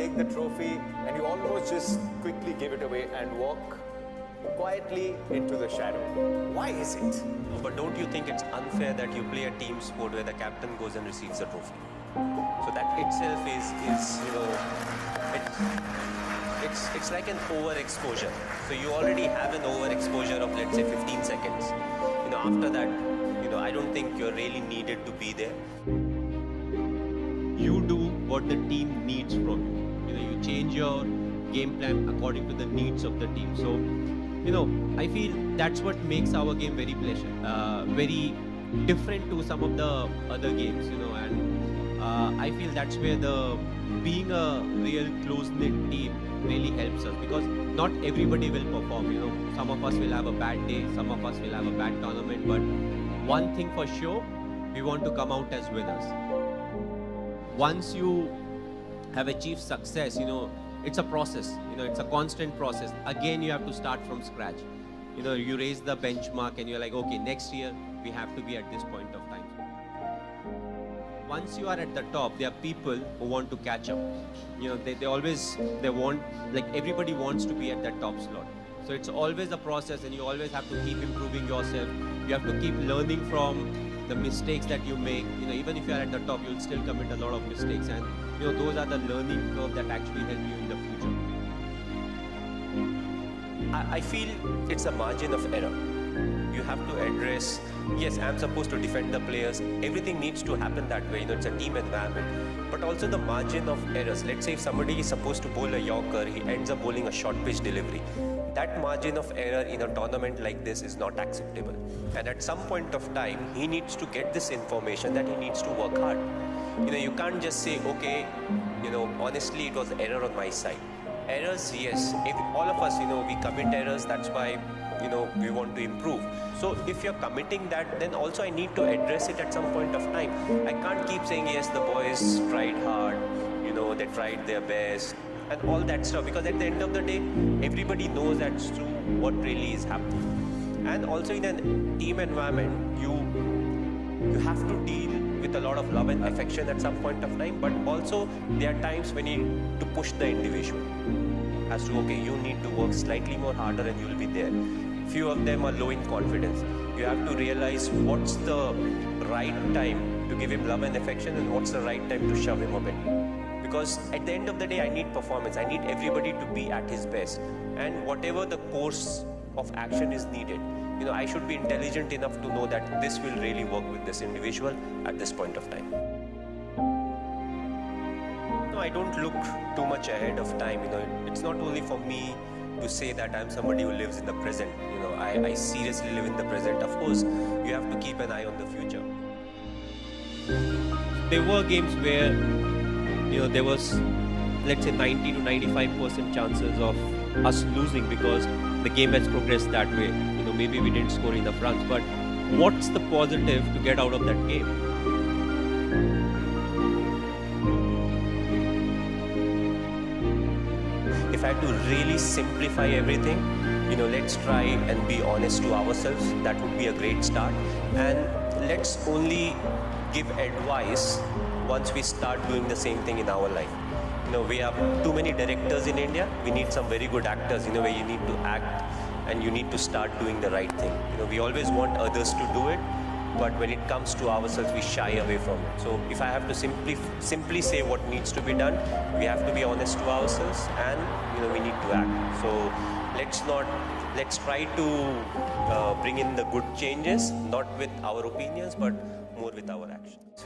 take the trophy and you almost just quickly give it away and walk quietly into the shadow. Why is it? But don't you think it's unfair that you play a team sport where the captain goes and receives the trophy? So that itself is you know, it's like an overexposure. So you already have an overexposure of, let's say, 15 seconds. You know, after that, you know, I don't think you're really needed to be there. You do what the team needs from you. You know, you change your game plan according to the needs of the team. So, you know, I feel that's what makes our game very very different to some of the other games, you know, and I feel that's where being a real close-knit team really helps us, because not everybody will perform, you know. Some of us will have a bad day, some of us will have a bad tournament, but one thing for sure, we want to come out as winners. Once you have achieved success, you know, it's a process, you know, it's a constant process. Again, you have to start from scratch. You know, you raise the benchmark and you're like, okay, next year we have to be at this point of time. Once you are at the top, there are people who want to catch up. You know, they want, like, everybody wants to be at that top slot. So it's always a process, and you always have to keep improving yourself. You have to keep learning from the mistakes that you make. You know, even if you are at the top, you'll still commit a lot of mistakes, and you know, those are the learning curve that actually help you in the future. I feel it's a margin of error. You have to address, yes, I'm supposed to defend the players. Everything needs to happen that way. You know, it's a team environment. But also the margin of errors. Let's say if somebody is supposed to bowl a Yorker, he ends up bowling a short pitch delivery. That margin of error in a tournament like this is not acceptable. And at some point of time, he needs to get this information that he needs to work hard. You know, you can't just say, okay, you know, honestly, it was error on my side. Errors, yes. If all of us, you know, we commit errors, that's why, you know, we want to improve. So if you're committing that, then also I need to address it at some point of time. I can't keep saying, yes, the boys tried hard, you know, they tried their best, and all that stuff, because at the end of the day, everybody knows that's true, what really is happening. And also in a team environment, you have to deal with a lot of love and affection at some point of time, but also there are times when you need to push the individual as to, okay, you need to work slightly more harder and you'll be there. Few of them are low in confidence. You have to realize what's the right time to give him love and affection and what's the right time to shove him a bit. Because at the end of the day, I need performance. I need everybody to be at his best. And whatever the course of action is needed, you know, I should be intelligent enough to know that this will really work with this individual at this point of time. No, I don't look too much ahead of time. You know, it's not only for me to say that I'm somebody who lives in the present. You know, I seriously live in the present. Of course, you have to keep an eye on the future. There were games where, you know, there was, let's say, 90 to 95% chances of us losing because the game has progressed that way. You know, maybe we didn't score enough runs, but what's the positive to get out of that game? If I had to really simplify everything, you know, let's try and be honest to ourselves. That would be a great start. And let's only give advice once we start doing the same thing in our life. You know, we have too many directors in India. We need some very good actors, you know, where you need to act and you need to start doing the right thing. You know, we always want others to do it, but when it comes to ourselves, we shy away from it. So if I have to simply say what needs to be done, we have to be honest to ourselves, and you know, we need to act. So let's try to bring in the good changes, not with our opinions, but more with our actions.